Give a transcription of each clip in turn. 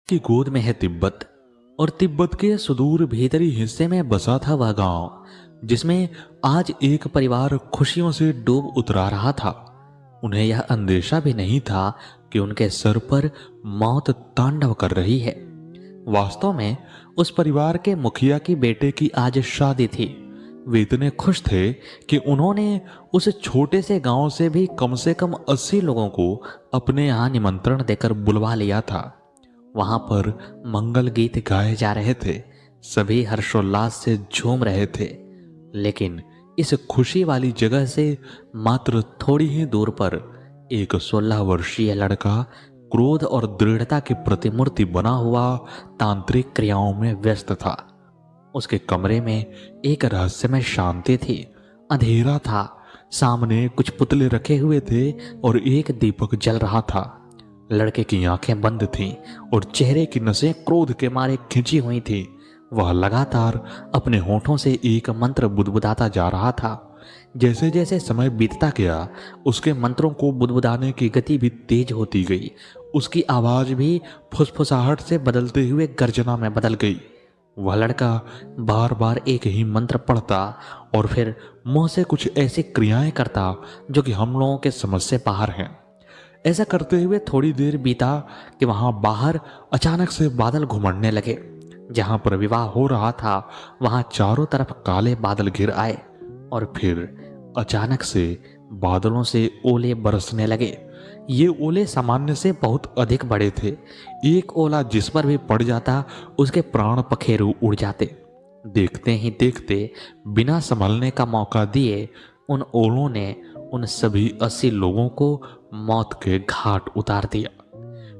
की गोद में है तिब्बत और तिब्बत के सुदूर भीतरी हिस्से में बसा था वह गांव जिसमें आज एक परिवार खुशियों से डूब उतरा रहा था। उन्हें यह अंदेशा भी नहीं था कि उनके सर पर मौत तांडव कर रही है। वास्तव में उस परिवार के मुखिया की बेटे की आज शादी थी। वे इतने खुश थे कि उन्होंने उस छोटे से गांव से कम 80 लोगों को अपने यहाँ निमंत्रण देकर बुलवा लिया था। वहां पर मंगल गीत गाए जा रहे थे, सभी हर्षोल्लास से झूम रहे थे। लेकिन इस खुशी वाली जगह से मात्र थोड़ी ही दूर पर एक 16 वर्षीय लड़का क्रोध और दृढ़ता की प्रतिमूर्ति बना हुआ तांत्रिक क्रियाओं में व्यस्त था। उसके कमरे में एक रहस्यमय शांति थी। अंधेरा था, सामने कुछ पुतले रखे हुए थे और एक दीपक जल रहा था। लड़के की आंखें बंद थीं और चेहरे की नसें क्रोध के मारे खिंची हुई थीं। वह लगातार अपने होठों से एक मंत्र बुदबुदाता जा रहा था। जैसे जैसे समय बीतता गया, उसके मंत्रों को बुदबुदाने की गति भी तेज होती गई। उसकी आवाज भी फुसफुसाहट से बदलते हुए गर्जना में बदल गई। वह लड़का बार बार एक ही मंत्र पढ़ता और फिर मुंह से कुछ ऐसी क्रियाएं करता जो कि हम लोगों के समझ से बाहर हैं। ऐसा करते हुए थोड़ी देर बीता कि वहां बाहर अचानक से बादल घुमड़ने लगे। जहां पर विवाह हो रहा था वहां चारों तरफ काले बादल घिर आए और फिर अचानक से बादलों से ओले बरसने लगे। ये ओले सामान्य से बहुत अधिक बड़े थे। एक ओला जिस पर भी पड़ जाता उसके प्राण पखेरु उड़ जाते। देखते ही देखते बिना संभलने का मौका दिए उन ओलों ने उन सभी 80 लोगों को मौत के घाट उतार दिया।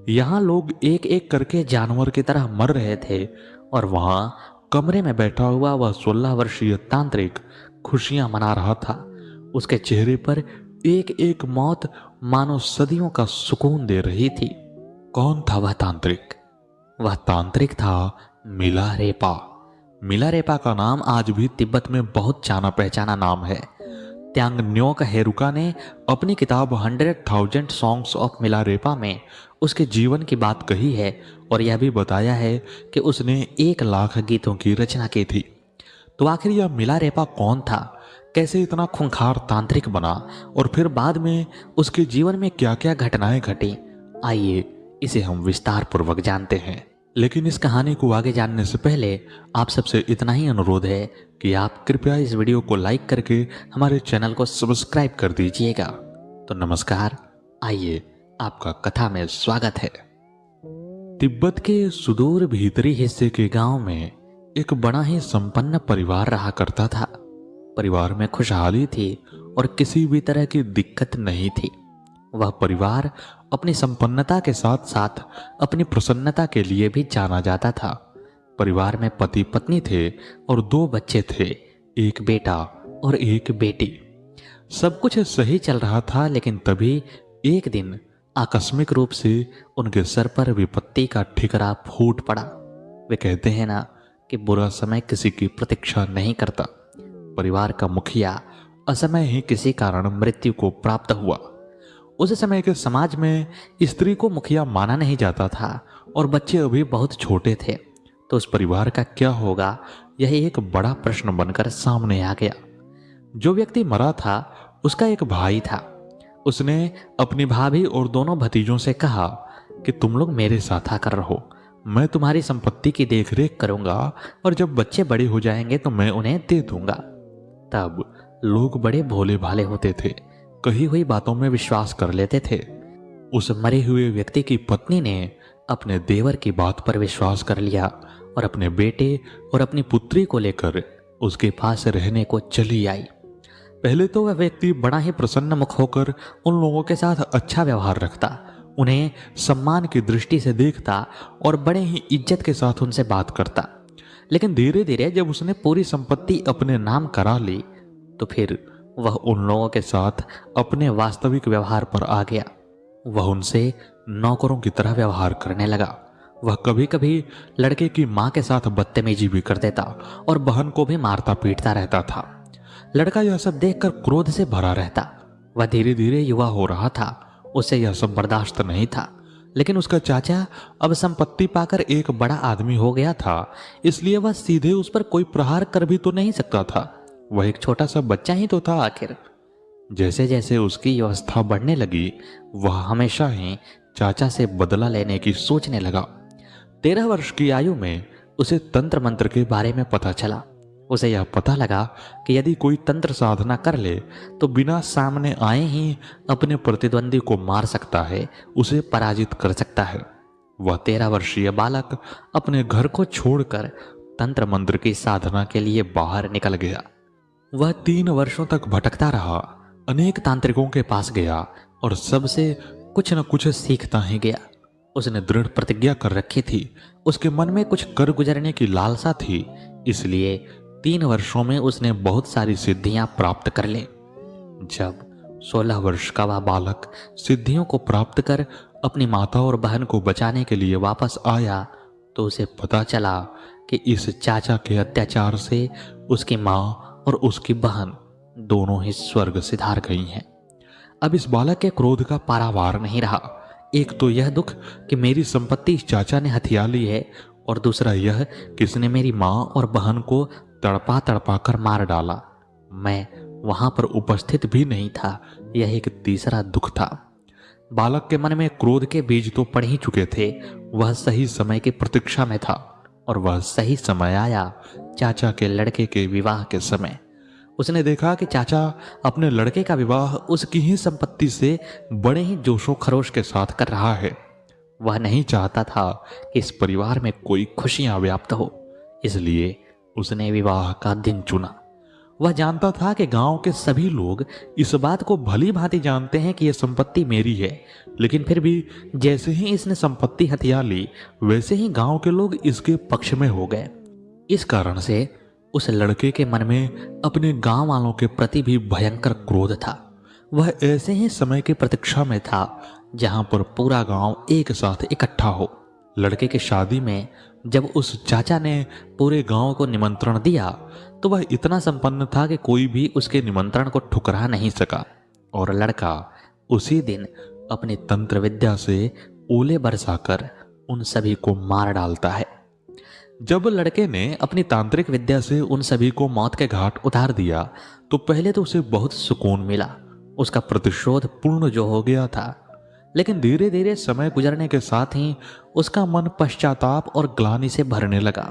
यहाँ लोग एक एक करके जानवर की तरह मर रहे थे और वहां कमरे में बैठा हुआ वह 16 वर्षीय तांत्रिक खुशियां मना रहा था। उसके चेहरे पर एक एक मौत मानो सदियों का सुकून दे रही थी। कौन था वह तांत्रिक? वह तांत्रिक था मिलारेपा। मिलारेपा का नाम आज भी तिब्बत में बहुत जाना पहचाना नाम है। त्यांगन्योक हेरुका ने अपनी किताब 100,000 सॉन्ग्स ऑफ मिलारेपा में उसके जीवन की बात कही है और यह भी बताया है कि उसने 1 लाख गीतों की रचना की थी। तो आखिर यह मिलारेपा कौन था? कैसे इतना खूंखार तांत्रिक बना और फिर बाद में उसके जीवन में क्या क्या घटनाएं घटी? आइए इसे हम विस्तार पूर्वक जानते हैं। लेकिन इस कहानी को आगे जानने से पहले आप सबसे इतना ही अनुरोध है कि आप कृपया इस वीडियो को लाइक करके हमारे चैनल को सब्सक्राइब कर दीजिएगा। तो नमस्कार, आइए आपका कथा में स्वागत है। तिब्बत के सुदूर भीतरी हिस्से के गांव में एक बड़ा ही संपन्न परिवार रहा करता था। परिवार में खुशहाली थी और किसी भी तरह की दिक्कत नहीं थी। वह परिवार अपनी संपन्नता के साथ साथ अपनी प्रसन्नता के लिए भी जाना जाता था। परिवार में पति पत्नी थे और 2 बच्चे थे, एक बेटा और एक बेटी। सब कुछ सही चल रहा था, लेकिन तभी एक दिन आकस्मिक रूप से उनके सर पर विपत्ति का ठिकरा फूट पड़ा। वे कहते हैं ना कि बुरा समय किसी की प्रतीक्षा नहीं करता। परिवार का मुखिया असमय ही किसी कारण मृत्यु को प्राप्त हुआ। उस समय के समाज में स्त्री को मुखिया माना नहीं जाता था और बच्चे अभी बहुत छोटे थे, तो उस परिवार का क्या होगा, यह एक बड़ा प्रश्न बनकर सामने आ गया। जो व्यक्ति मरा था उसका एक भाई था। उसने अपनी भाभी और दोनों भतीजों से कहा कि तुम लोग मेरे साथ आकर रहो, मैं तुम्हारी संपत्ति की देखरेख करूंगा और जब बच्चे बड़े हो जाएंगे तो मैं उन्हें दे दूंगा। तब लोग बड़े भोले भाले होते थे, कही हुई बातों में विश्वास कर लेते थे। उस मरे हुए व्यक्ति की पत्नी ने अपने देवर की बात पर विश्वास कर लिया और अपने बेटे और अपनी पुत्री को लेकर उसके पास रहने को चली आई। पहले तो वह व्यक्ति बड़ा ही प्रसन्न मुख होकर उन लोगों के साथ अच्छा व्यवहार रखता, उन्हें सम्मान की दृष्टि से देखता और बड़े ही इज्जत के साथ उनसे बात करता। लेकिन धीरे धीरे जब उसने पूरी संपत्ति अपने नाम करा ली तो फिर वह उन लोगों के साथ अपने वास्तविक व्यवहार पर आ गया। वह उनसे नौकरों की तरह व्यवहार करने लगा। वह कभी कभी लड़के की मां के साथ बदतमीजी भी कर देता और बहन को भी मारता पीटता रहता था। लड़का यह सब देखकर क्रोध से भरा रहता। वह धीरे धीरे युवा हो रहा था, उसे यह सब बर्दाश्त नहीं था। लेकिन उसका चाचा अब संपत्ति पाकर एक बड़ा आदमी हो गया था, इसलिए वह सीधे उस पर कोई प्रहार कर भी तो नहीं सकता था। वह एक छोटा सा बच्चा ही तो था आखिर। जैसे जैसे उसकी अवस्था बढ़ने लगी, वह हमेशा ही चाचा से बदला लेने की सोचने लगा। 13 वर्ष की आयु में उसे तंत्र मंत्र के बारे में पता चला। उसे यह पता लगा कि यदि कोई तंत्र साधना कर ले तो बिना सामने आए ही अपने प्रतिद्वंदी को मार सकता है, उसे पराजित कर सकता है। वह 13 वर्षीय बालक अपने घर को छोड़कर तंत्र मंत्र की साधना के लिए बाहर निकल गया। वह 3 वर्षों तक भटकता रहा, अनेक तांत्रिकों के पास गया और सबसे कुछ न कुछ सीखता ही गया। उसने दृढ़ प्रतिज्ञा कर रखी थी, उसके मन में कुछ कर गुजरने की लालसा थी, इसलिए 3 वर्षों में उसने बहुत सारी सिद्धियां प्राप्त कर ली। जब 16 वर्ष का वह बालक सिद्धियों को प्राप्त कर अपनी माता और बहन को बचाने के लिए वापस आया तो उसे पता चला कि इस चाचा के अत्याचार से उसकी माँ और उसकी बहन दोनों ही स्वर्ग सिधार गई हैं। अब इस बालक के क्रोध का पारावार नहीं रहा। एक तो यह दुख कि मेरी संपत्ति इस चाचा ने हथिया ली है, और दूसरा यह कि इसने मेरी माँ और बहन को तड़पा तड़पा कर मार डाला। मैं वहां पर उपस्थित भी नहीं था, यह एक तीसरा दुख था। बालक के मन में क्रोध के बीज तो पड़ ही चुके थे। वह सही समय की प्रतीक्षा में था और वह सही समय आया चाचा के लड़के के विवाह के समय। उसने देखा कि चाचा अपने लड़के का विवाह उसकी ही संपत्ति से बड़े ही जोशो खरोश के साथ कर रहा है। वह नहीं चाहता था कि इस परिवार में कोई खुशियां व्याप्त हो, इसलिए उसने विवाह का दिन चुना। वह जानता था कि गांव के सभी लोग इस बात को भली भांति जानते हैं कि यह संपत्ति मेरी है, लेकिन फिर भी जैसे ही इसने संपत्ति हथिया ली वैसे ही गांव के लोग इसके पक्ष में हो गए। इस कारण से उस लड़के के मन में अपने गांव वालों के प्रति भी भयंकर क्रोध था। वह ऐसे ही समय की प्रतीक्षा में था जहां पर पूरा गांव एक साथ इकट्ठा हो। लड़के की शादी में जब उस चाचा ने पूरे गांव को निमंत्रण दिया तो वह इतना संपन्न था कि कोई भी उसके निमंत्रण को ठुकरा नहीं सका, और लड़का उसी दिन अपनी तंत्र विद्या से ओले बरसाकर उन सभी को मार डालता है। जब लड़के ने अपनी तांत्रिक विद्या से उन सभी को मौत के घाट उतार दिया तो पहले तो उसे बहुत सुकून मिला, उसका प्रतिशोध पूर्ण जो हो गया था। लेकिन धीरे धीरे समय गुजरने के साथ ही उसका मन पश्चाताप और ग्लानि से भरने लगा।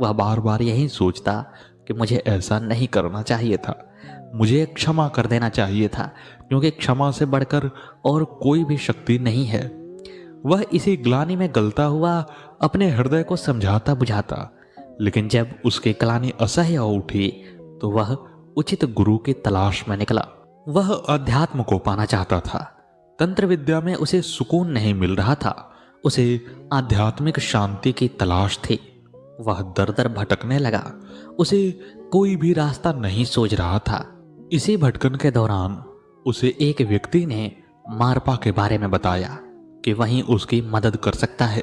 वह बार बार यही सोचता कि मुझे ऐसा नहीं करना चाहिए था, मुझे क्षमा कर देना चाहिए था, क्योंकि क्षमा से बढ़कर और कोई भी शक्ति नहीं है। वह इसी ग्लानि में गलता हुआ अपने हृदय को समझाता बुझाता, लेकिन जब उसकी ग्लानि असह्य हो उठी तो वह उचित गुरु की तलाश में निकला। वह अध्यात्म को पाना चाहता था। तंत्र विद्या में उसे सुकून नहीं मिल रहा था, उसे आध्यात्मिक शांति की तलाश थी। वह दर दर भटकने लगा, उसे कोई भी रास्ता नहीं सूझ रहा था। इसी भटकन के दौरान उसे एक व्यक्ति ने मारपा के बारे में बताया कि वहीं उसकी मदद कर सकता है।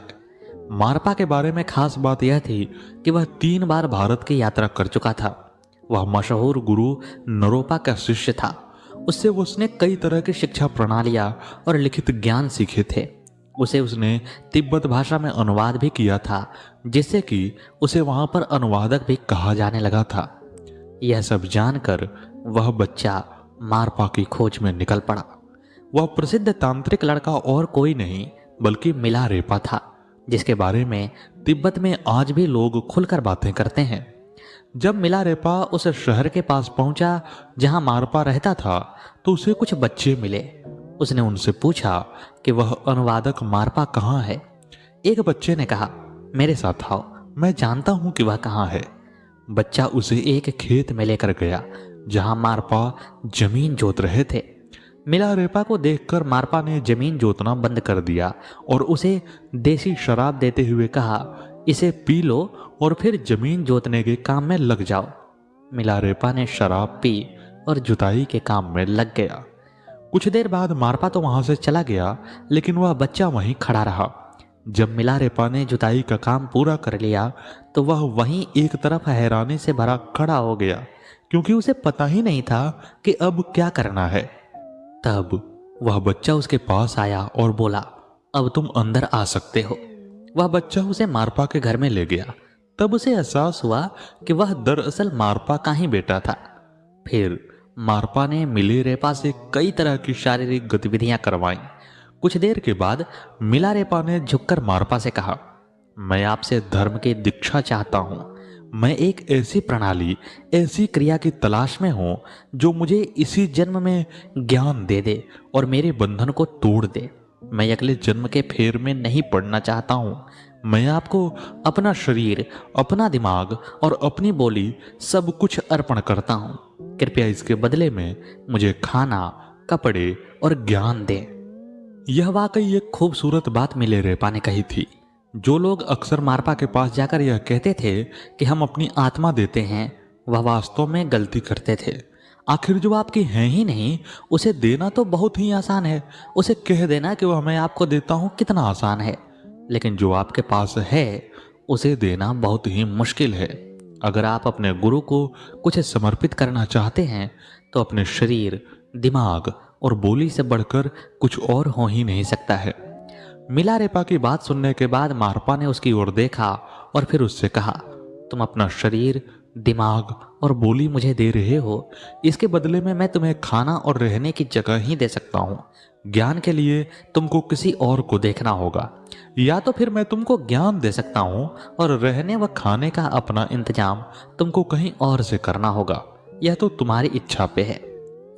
मारपा के बारे में खास बात यह थी कि वह 3 बार भारत की यात्रा कर चुका था। वह मशहूर गुरु नरोपा का शिष्य था। उससे उसने कई तरह की शिक्षा प्रणालियां और लिखित ज्ञान सीखे थे। उसने तिब्बत भाषा में अनुवाद भी किया था, जिससे कि उसे वहां पर अनुवादक भी कहा जाने लगा था। यह सब जानकर वह बच्चा मारपा की खोज में निकल पड़ा। वह प्रसिद्ध तांत्रिक लड़का और कोई नहीं बल्कि मिलारेपा था, जिसके बारे में तिब्बत में आज भी लोग खुलकर बातें करते हैं। जब मिलारेपा उस शहर के पास पहुंचा जहां मारपा रहता था तो उसे कुछ बच्चे मिले। उसने उनसे पूछा कि वह अनुवादक मारपा कहाँ है। एक बच्चे ने कहा, मेरे साथ आओ, मैं जानता हूं कि वह कहाँ है। बच्चा उसे एक खेत में लेकर गया जहां मारपा जमीन जोत रहे थे। मिलारेपा को देखकर मारपा ने जमीन जोतना बंद कर दिया और उसे देसी शराब देते हुए कहा, इसे पी लो और फिर जमीन जोतने के काम में लग जाओ। मिलारेपा ने शराब पी और जुताई के काम में लग गया। कुछ देर बाद मारपा तो वहां से चला गया, लेकिन वह बच्चा वहीं खड़ा रहा। जब मिलारेपा ने जुताई का काम पूरा कर लिया तो वह वहीं एक तरफ हैरानी से भरा खड़ा हो गया, क्योंकि उसे पता ही नहीं था कि अब क्या करना है। तब वह बच्चा उसके पास आया और बोला, अब तुम अंदर आ सकते हो। वह बच्चा उसे मारपा के घर में ले गया। तब उसे एहसास हुआ कि वह दरअसल मारपा का ही बेटा था। फिर मारपा ने मिलारेपा से कई तरह की शारीरिक गतिविधियां करवाईं। कुछ देर के बाद मिलारेपा ने झुककर मारपा से कहा, मैं आपसे धर्म की दीक्षा चाहता हूं। मैं एक ऐसी प्रणाली, ऐसी क्रिया की तलाश में हूं जो मुझे इसी जन्म में ज्ञान दे दे और मेरे बंधन को तोड़ दे। मैं अगले जन्म के फेर में नहीं पड़ना चाहता हूं। मैं आपको अपना शरीर, अपना दिमाग और अपनी बोली सब कुछ अर्पण करता हूं। कृपया इसके बदले में मुझे खाना, कपड़े और ज्ञान दें। यह वाकई एक खूबसूरत बात मिलारेपा ने कही थी। जो लोग अक्सर मारपा के पास जाकर यह कहते थे कि हम अपनी आत्मा देते हैं, वह वास्तव में गलती करते थे। आखिर जो आपकी है ही नहीं, उसे देना तो बहुत ही आसान है। उसे कह देना कि वह मैं आपको देता हूं कितना आसान है। लेकिन जो आपके पास है उसे देना बहुत ही मुश्किल है। अगर आप अपने गुरु को कुछ समर्पित करना चाहते हैं तो अपने शरीर, दिमाग और बोली से बढ़कर कुछ और हो ही नहीं सकता है। मिलारेपा की बात सुनने के बाद मारपा ने उसकी ओर देखा और फिर उससे कहा, तुम अपना शरीर, दिमाग और बोली मुझे दे रहे हो, इसके बदले में मैं तुम्हें खाना और रहने की जगह ही दे सकता हूँ। ज्ञान के लिए तुमको किसी और को देखना होगा, या तो फिर मैं तुमको ज्ञान दे सकता हूँ और रहने व खाने का अपना इंतजाम तुमको कहीं और से करना होगा। यह तो तुम्हारी इच्छा पे है।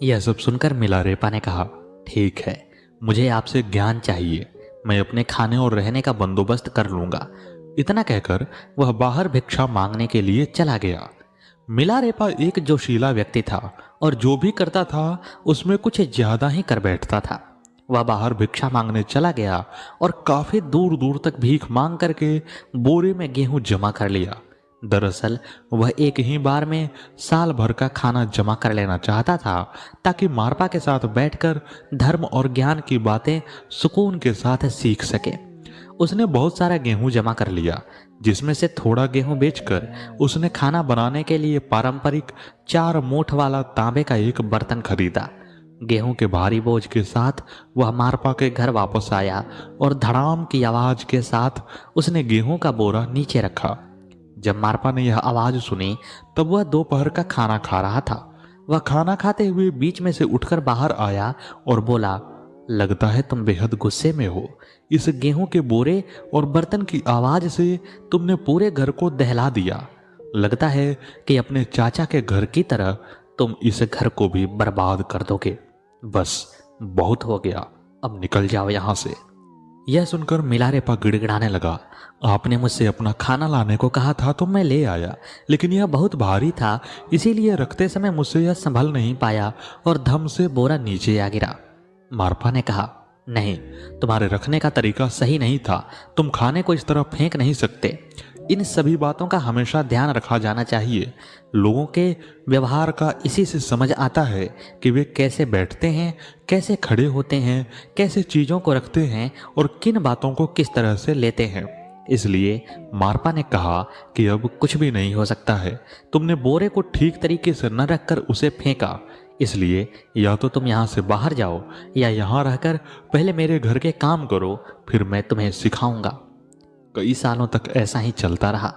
यह सब सुनकर मिलारेपा ने कहा, ठीक है, मुझे आपसे ज्ञान चाहिए। मैं अपने खाने और रहने का बंदोबस्त कर लूंगा। इतना कहकर वह बाहर भिक्षा मांगने के लिए चला गया। मिलारेपा एक जोशीला व्यक्ति था और जो भी करता था उसमें कुछ ज्यादा ही कर बैठता था। वह बाहर भिक्षा मांगने चला गया और काफी दूर दूर तक भीख मांग करके बोरे में गेहूं जमा कर लिया। दरअसल वह एक ही बार में साल भर का खाना जमा कर लेना चाहता था, ताकि मारपा के साथ बैठकर धर्म और ज्ञान की बातें सुकून के साथ सीख सके। उसने बहुत सारा गेहूं जमा कर लिया, जिसमें से थोड़ा गेहूं बेचकर उसने खाना बनाने के लिए पारंपरिक 4 मूठ वाला तांबे का एक बर्तन खरीदा। गेहूं के भारी बोझ के साथ वह मारपा के घर वापस आया और धड़ाम की आवाज के साथ उसने गेहूं का बोरा नीचे रखा। जब मारपा ने यह आवाज सुनी तब वह दोपहर का खाना खा रहा था। वह खाना खाते हुए बीच में से उठकर बाहर आया और बोला, लगता है तुम बेहद गुस्से में हो। इस गेहूं के बोरे और बर्तन की आवाज से तुमने पूरे घर को दहला दिया। लगता है कि अपने चाचा के घर की तरह तुम इस घर को भी बर्बाद कर दोगे। बस बहुत हो गया, अब निकल जाओ यहां से। यह सुनकर मिलारेपा गिड़गिड़ाने लगा, आपने मुझसे अपना खाना लाने को कहा था तो मैं ले आया, लेकिन यह बहुत भारी था, इसीलिए रखते समय मुझसे यह संभल नहीं पाया और धम से बोरा नीचे आ गिरा। मारपा ने कहा, नहीं, तुम्हारे रखने का तरीका सही नहीं था। तुम खाने को इस तरह फेंक नहीं सकते। इन सभी बातों का हमेशा ध्यान रखा जाना चाहिए। लोगों के व्यवहार का इसी से समझ आता है कि वे कैसे बैठते हैं, कैसे खड़े होते हैं, कैसे चीजों को रखते हैं और किन बातों को किस तरह से लेते हैं। इसलिए मारपा ने कहा कि अब कुछ भी नहीं हो सकता है। तुमने बोरे को ठीक तरीके से न रखकर उसे फेंका, इसलिए या तो तुम यहां से बाहर जाओ या यहां रहकर पहले मेरे घर के काम करो, फिर मैं तुम्हें सिखाऊंगा। कई सालों तक ऐसा ही चलता रहा।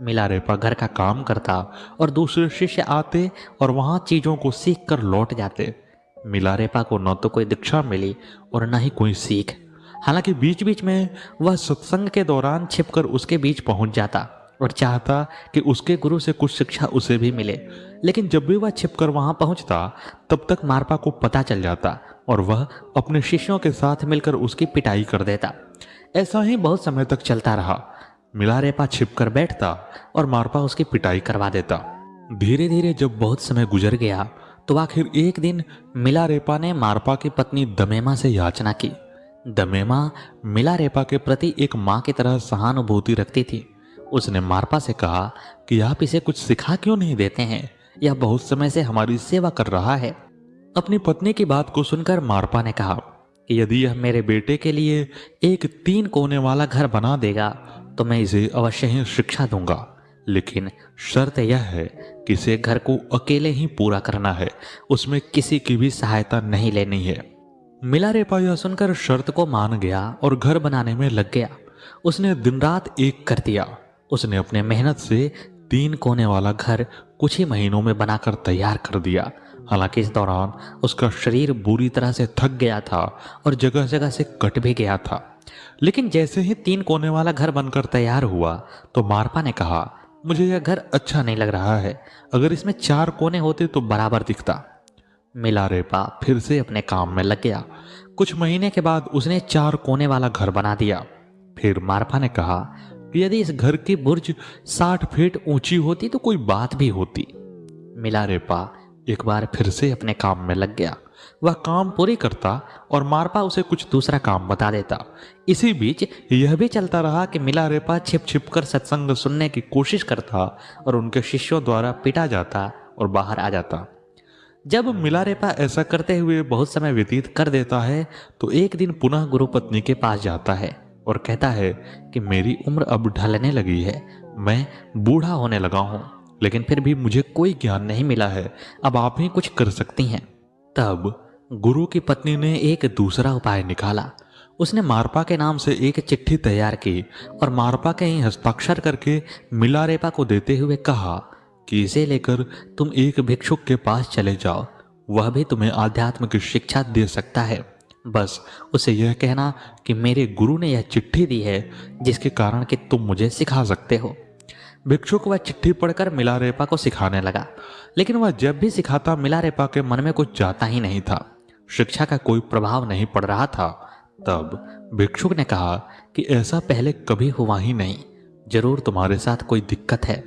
मिलारेपा घर का काम करता और दूसरे शिष्य आते और वहां चीजों को सीख कर लौट जाते। मिलारेपा को न तो कोई दीक्षा मिली और न ही कोई सीख। हालांकि बीच बीच में वह सत्संग के दौरान छिपकर उसके बीच पहुंच जाता और चाहता कि उसके गुरु से कुछ शिक्षा उसे भी मिले, लेकिन जब भी वह छिपकर वहां पहुंचता तब तक मारपा को पता चल जाता और वह अपने शिष्यों के साथ मिलकर उसकी पिटाई कर देता। ऐसा ही बहुत समय तक चलता रहा। मिलारेपा छिपकर बैठता और मारपा उसकी पिटाई करवा देता। धीरे धीरे जब बहुत समय गुजर गया तो आखिर एक दिन मिलारेपा ने मारपा की पत्नी दमेमा से याचना की। दमेमा मिलारेपा के प्रति एक माँ की तरह सहानुभूति रखती थी। उसने मारपा से कहा कि आप इसे कुछ सिखा क्यों नहीं देते हैं, यह बहुत समय से हमारी सेवा कर रहा है। अपनी पत्नी की बात को सुनकर मारपा ने कहा कि यदि यह मेरे बेटे के लिए एक 3 कोने वाला घर बना देगा तो मैं इसे अवश्य ही शिक्षा दूंगा, लेकिन शर्त यह है कि इसे घर को अकेले ही पूरा करना है, उसमें किसी की भी सहायता नहीं लेनी है। मिलारेपा यह सुनकर शर्त को मान गया और घर बनाने में लग गया। उसने दिन रात एक कर दिया। उसने अपने मेहनत से 3 कोने वाला घर कुछ ही महीनों में बनाकर तैयार कर दिया। हालांकि इस दौरान उसका शरीर बुरी तरह से थक गया था और जगह जगह से कट भी गया था। लेकिन जैसे ही 3 कोने वाला घर बनकर तैयार हुआ तो मारपा ने कहा, मुझे यह घर अच्छा नहीं लग रहा है। अगर इसमें 4 कोने होते तो बराबर दिखता। मिलारेपा फिर से अपने काम में लग गया। कुछ महीने के बाद उसने 4 कोने वाला घर बना दिया। फिर मारपा ने कहा कि यदि इस घर की बुर्ज 60 फीट ऊंची होती तो कोई बात भी होती। मिलारेपा एक बार फिर से अपने काम में लग गया। वह काम पूरी करता और मारपा उसे कुछ दूसरा काम बता देता। इसी बीच यह भी चलता रहा कि मिलारेपा छिप छिप कर सत्संग सुनने की कोशिश करता और उनके शिष्यों द्वारा पीटा जाता और बाहर आ जाता। जब मिलारेपा ऐसा करते हुए बहुत समय व्यतीत कर देता है तो एक दिन पुनः गुरु पत्नी के पास जाता है और कहता है कि मेरी उम्र अब ढलने लगी है, मैं बूढ़ा होने लगा हूं, लेकिन फिर भी मुझे कोई ज्ञान नहीं मिला है। अब आप ही कुछ कर सकती हैं। तब गुरु की पत्नी ने एक दूसरा उपाय निकाला। उसने मारपा के नाम से एक चिट्ठी तैयार की और मारपा के ही हस्ताक्षर करके मिलारेपा को देते हुए कहा कि इसे लेकर तुम एक भिक्षुक के पास चले जाओ, वह भी तुम्हें आध्यात्म की शिक्षा दे सकता है। बस उसे यह कहना कि मेरे गुरु ने यह चिट्ठी दी है जिसके कारण कि तुम मुझे सिखा सकते हो। भिक्षुक वह चिट्ठी पढ़कर मिलारेपा को सिखाने लगा, लेकिन वह जब भी सिखाता मिलारेपा के मन में कुछ जाता ही नहीं था। शिक्षा का कोई प्रभाव नहीं पड़ रहा था। तब भिक्षुक ने कहा कि ऐसा पहले कभी हुआ ही नहीं, जरूर तुम्हारे साथ कोई दिक्कत है।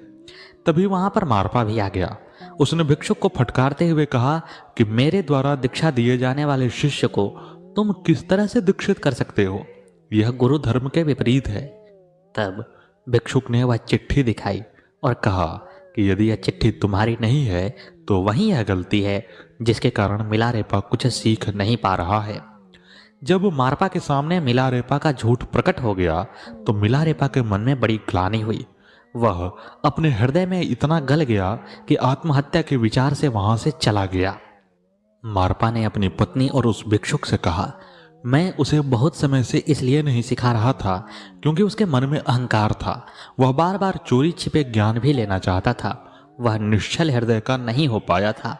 तभी वहां पर मारपा भी आ गया। उसने भिक्षुक को फटकारते हुए कहा कि मेरे द्वारा दीक्षा दिए जाने वाले शिष्य को तुम किस तरह से दीक्षित कर सकते हो, यह गुरु धर्म के विपरीत है। तब भिक्षुक ने वह चिट्ठी दिखाई और कहा कि यदि यह चिट्ठी तुम्हारी नहीं है तो वही यह गलती है जिसके कारण मिलारेपा कुछ सीख नहीं पा रहा है। जब मारपा के सामने मिलारेपा का झूठ प्रकट हो गया तो मिलारेपा के मन में बड़ी ग्लानि हुई। वह अपने हृदय में इतना गल गया कि आत्महत्या के विचार से वहां से चला गया। मारपा ने अपनी पत्नी और उस भिक्षुक से कहा, मैं उसे बहुत समय से इसलिए नहीं सिखा रहा था क्योंकि उसके मन में अहंकार था। वह बार बार चोरी छिपे ज्ञान भी लेना चाहता था। वह निश्चल हृदय का नहीं हो पाया था।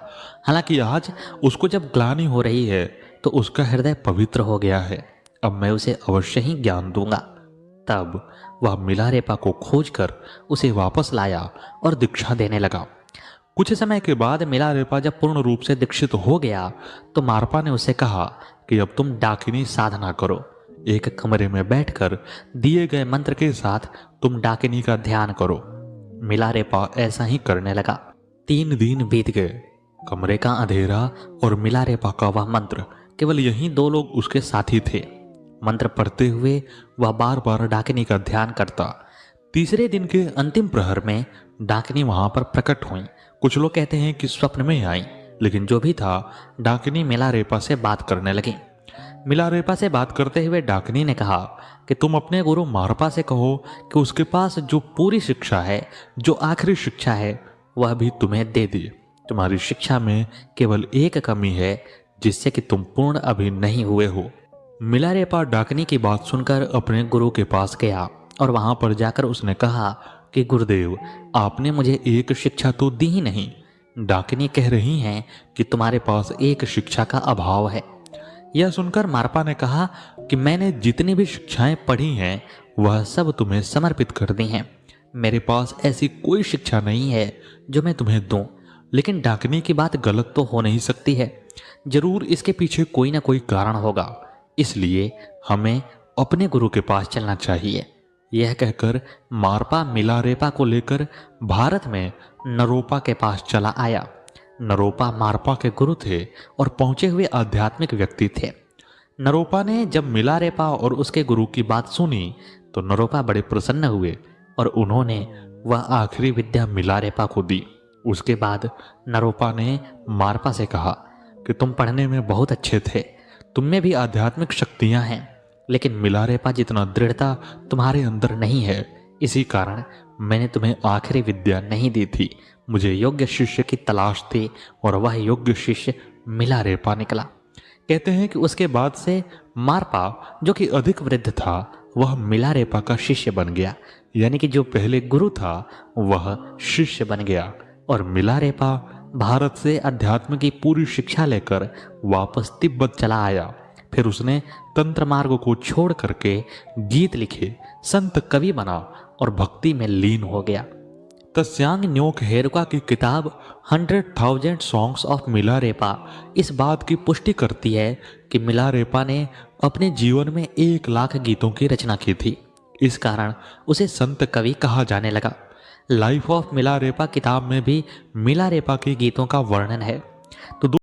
हालांकि आज उसको जब ग्लानि हो रही है तो उसका हृदय पवित्र हो गया है। अब मैं उसे अवश्य ही ज्ञान दूंगा। तब वह मिलारेपा को खोजकर उसे वापस लाया और दीक्षा देने लगा। कुछ समय के बाद मिलारेपा जब पूर्ण रूप से दीक्षित हो गया तो मारपा ने उसे कहा कि अब तुम डाकिनी साधना करो। एक कमरे में बैठकर दिए गए मंत्र के साथ तुम डाकिनी का ध्यान करो। मिलारेपा ऐसा ही करने लगा। 3 दिन बीत गए। कमरे का अंधेरा और मिलारेपा का वह मंत्र, केवल यही 2 लोग उसके साथी थे। मंत्र पढ़ते हुए वह बार बार डाकिनी का ध्यान करता। तीसरे दिन के अंतिम प्रहर में डाकिनी वहां पर प्रकट हुई। कुछ लोग कहते हैं कि स्वप्न में आई, लेकिन जो भी था डाकिनी मिलारेपा से बात करने लगी। मिलारेपा से बात करते हुए डाकिनी ने कहा कि तुम अपने गुरु मारपा से कहो कि उसके पास जो पूरी शिक्षा है, जो आखिरी शिक्षा है, वह भी तुम्हें दे दे। तुम्हारी शिक्षा में केवल एक कमी है जिससे कि तुम पूर्ण अभी नहीं हुए हो। मिलारेपा डाकिनी की बात सुनकर अपने गुरु के पास गया और वहां पर जाकर उसने कहा कि गुरुदेव, आपने मुझे एक शिक्षा तो दी ही नहीं। डाकिनी कह रही हैं कि तुम्हारे पास एक शिक्षा का अभाव है। यह सुनकर मारपा ने कहा कि मैंने जितनी भी शिक्षाएं पढ़ी हैं वह सब तुम्हें समर्पित कर दी हैं। मेरे पास ऐसी कोई शिक्षा नहीं है जो मैं तुम्हें दूं। लेकिन डाकिनी की बात गलत तो हो नहीं सकती है, जरूर इसके पीछे कोई ना कोई कारण होगा, इसलिए हमें अपने गुरु के पास चलना चाहिए। यह कहकर मारपा मिलारेपा को लेकर भारत में नरोपा के पास चला आया। नरोपा मारपा के गुरु थे और पहुंचे हुए आध्यात्मिक व्यक्ति थे। नरोपा ने जब मिलारेपा और उसके गुरु की बात सुनी तो नरोपा बड़े प्रसन्न हुए और उन्होंने वह आखिरी विद्या मिलारेपा को दी। उसके बाद नरोपा ने मारपा से कहा कि तुम पढ़ने में बहुत अच्छे थे, तुम में भी आध्यात्मिक शक्तियां हैं, लेकिन मिलारेपा जितना दृढ़ता तुम्हारे अंदर नहीं है। इसी कारण मैंने तुम्हें आखिरी विद्या नहीं दी थी। मुझे योग्य शिष्य की तलाश थी और वह योग्य शिष्य मिलारेपा निकला। कहते हैं कि उसके बाद से मारपा, जो कि अधिक वृद्ध था, वह मिलारेपा का शिष्य बन गया। यानी कि जो पहले गुरु था वह शिष्य बन गया और मिलारेपा भारत से अध्यात्म की पूरी शिक्षा लेकर वापस तिब्बत चला आया। फिर उसने तंत्र मार्ग को छोड़ करके गीत लिखे, संत कवि बना और भक्ति में लीन हो गया। तस्यांग न्योक हेरका की किताब 100,000 सॉन्ग्स ऑफ मिलारेपा इस बात की पुष्टि करती है कि मिलारेपा ने अपने जीवन में 1 लाख गीतों की रचना की थी। इस कारण उसे संत कवि कहा जाने लगा। लाइफ ऑफ मिलारेपा किताब में भी मिलारेपा के गीतों का वर्णन है। तो